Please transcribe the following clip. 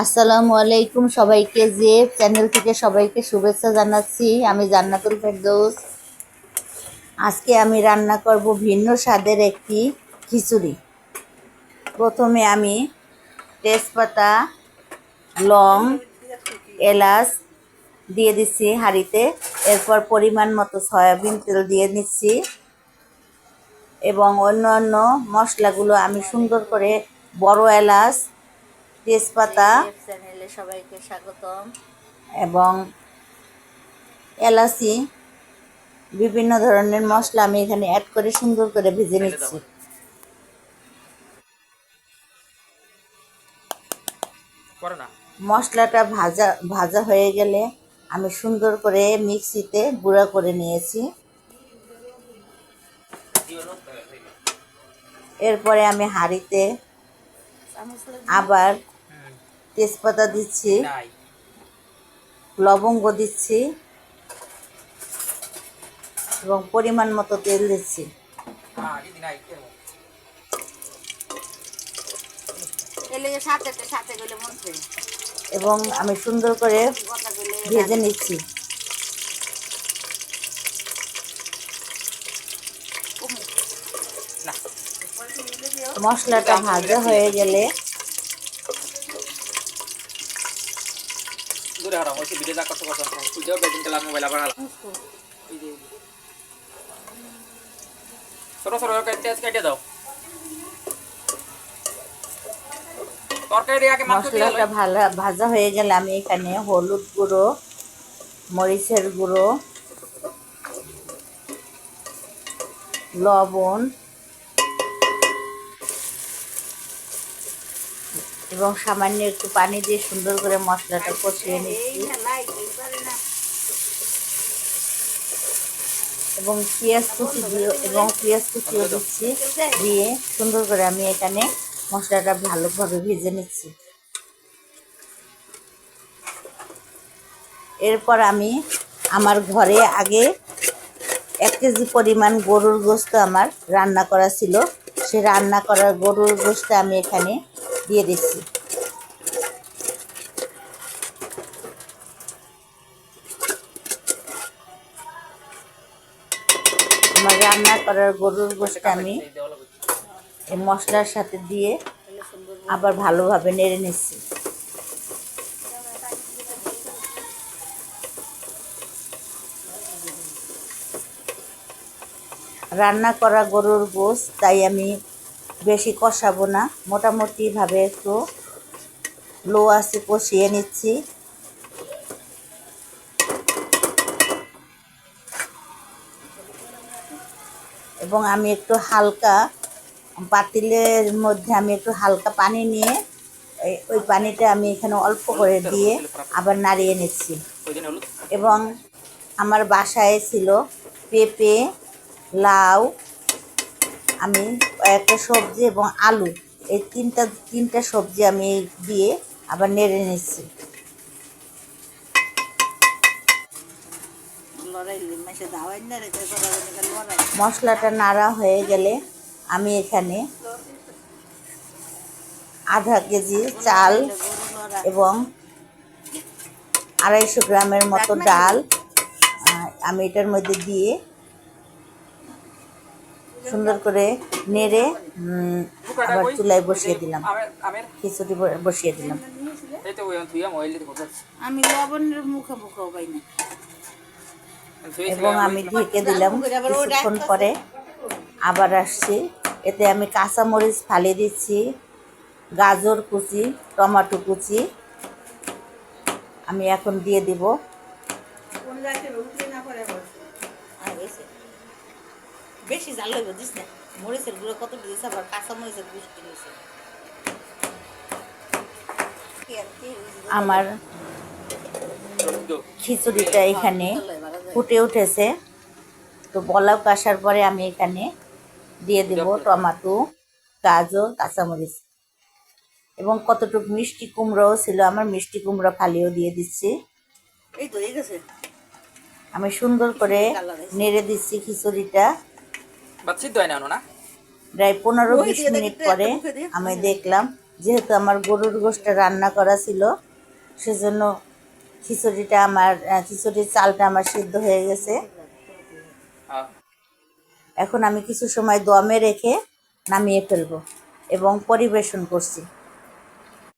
আসসালামু আলাইকুম সবাইকে, যে চ্যানেল থেকে সবাইকে শুভেচ্ছা জানাচ্ছি। আমি জান্নাতুল ফেরদৌস। আজকে আমি রান্না করব ভিন্ন স্বাদের একটি খিচুড়ি। প্রথমে আমি তেজপাতা, লং, এলাচ দিয়ে দিচ্ছি হাঁড়িতে। এরপর পরিমাণ মতো সয়াবিন তেল দিয়ে নিচ্ছি এবং অন্যান্য মশলাগুলো আমি সুন্দর করে বড় এলাচ, তেজপাতা, চ্যানেলে সবাইকে স্বাগতম, এবং এলাচি বিভিন্ন ধরনের মশলা আমি এখানে অ্যাড করে সুন্দর করে ভেজে নিচ্ছি। মশলাটা ভাজা ভাজা হয়ে গেলে আমি সুন্দর করে মিক্সিতে গুঁড়া করে নিয়েছি। এরপরে আমি হাঁড়িতে আবার তেজপাতা দিচ্ছি, লবঙ্গ দিচ্ছি এবং পরিমাণ মতো তেল দিচ্ছি। এবং আমি সুন্দর করে ভেজে নিচ্ছি। মশলাটা ভাজা হয়ে গেলে মশলাটা ভাজা হয়ে গেলে আমি এখানে হলুদ গুঁড়ো, মরিচের গুঁড়ো, লবণ এবং সামান্য একটু পানি দিয়ে সুন্দর করে মশলাটা কষিয়ে নিচ্ছি এবং পেঁয়াজ কুচিও দিচ্ছি। দিয়ে সুন্দর করে আমি এখানে মশলাটা ভালোভাবে ভেজে নিচ্ছি। এরপর আমি আমার ঘরে আগে 1 কেজি পরিমাণ গরুর গোশত আমার রান্না করা ছিল, সে রান্না করা গরুর গোশত আমি এখানে দিয়ে দিচ্ছি। আমার রান্না করার গরুর গোশত আমি এই মশলার সাথে দিয়ে আবার ভালোভাবে নেড়ে নিচ্ছি। রান্না করা গরুর গোশত তাই আমি বেশি কষাবো না, মোটামুটিভাবে একটু লো আঁচে কষিয়ে নিচ্ছি। এবং আমি একটু হালকা পাতিলের মধ্যে আমি একটু হালকা পানি নিয়ে ওই পানিটা আমি এখানে অল্প করে দিয়ে আবার নাড়িয়ে নিচ্ছি। এবং আমার বাসায় ছিল পেঁপে, লাউ, আমি একটা সবজি এবং আলু, এই তিনটা সবজি আমি দিয়ে আবার নেড়ে নিচ্ছি। মশলাটা নাড়া হয়ে গেলে আমি এখানে আধা কেজি চাল এবং 250 গ্রামের মতো ডাল আমি এটার মধ্যে দিয়ে সুন্দর করে নেড়ে আবার চুলায় বসিয়ে দিলাম, খিচুড়ি বসিয়ে দিলাম। আমি লবণের মুখে পাই না এবং আমি ঢেকে দিলাম। কিছুক্ষণ পরে আবার আসছি। এতে আমি কাঁচামরিচ ফালি দিচ্ছি, গাজর কুচি, টমেটো কুচি আমি এখন দিয়ে দিব। বেশি জাল হইব দিস না, মরিচের গুঁড়ো কত দিয়েছে, আবার কাঁচামরিচের গুষ্টি দিয়েছে। আমার খিচুড়িটা এখানে ফুটে উঠেছে, তো বলক আসার পরে আমি এখানে দিয়ে দেব টমেটো, গাজর, কাঁচামরিচ এবং কতটুকু মিষ্টি কুমড়াও ছিল, আমার মিষ্টি কুমড়া ফালিও দিয়ে দিচ্ছি। এই তো হয়ে গেছে। আমি সুন্দর করে নেড়ে দিচ্ছি খিচুড়িটা। প্রায় 15-20 মিনিট পরে আমি দেখলাম যেহেতু আমার গরুর গোশটা রান্না করা ছিল, সেজন্য খিচুড়ির চালটা আমার সিদ্ধ হয়ে গেছে। এখন আমি কিছু সময় দমে রেখে নামিয়ে ফেলবো এবং পরিবেশন করছি।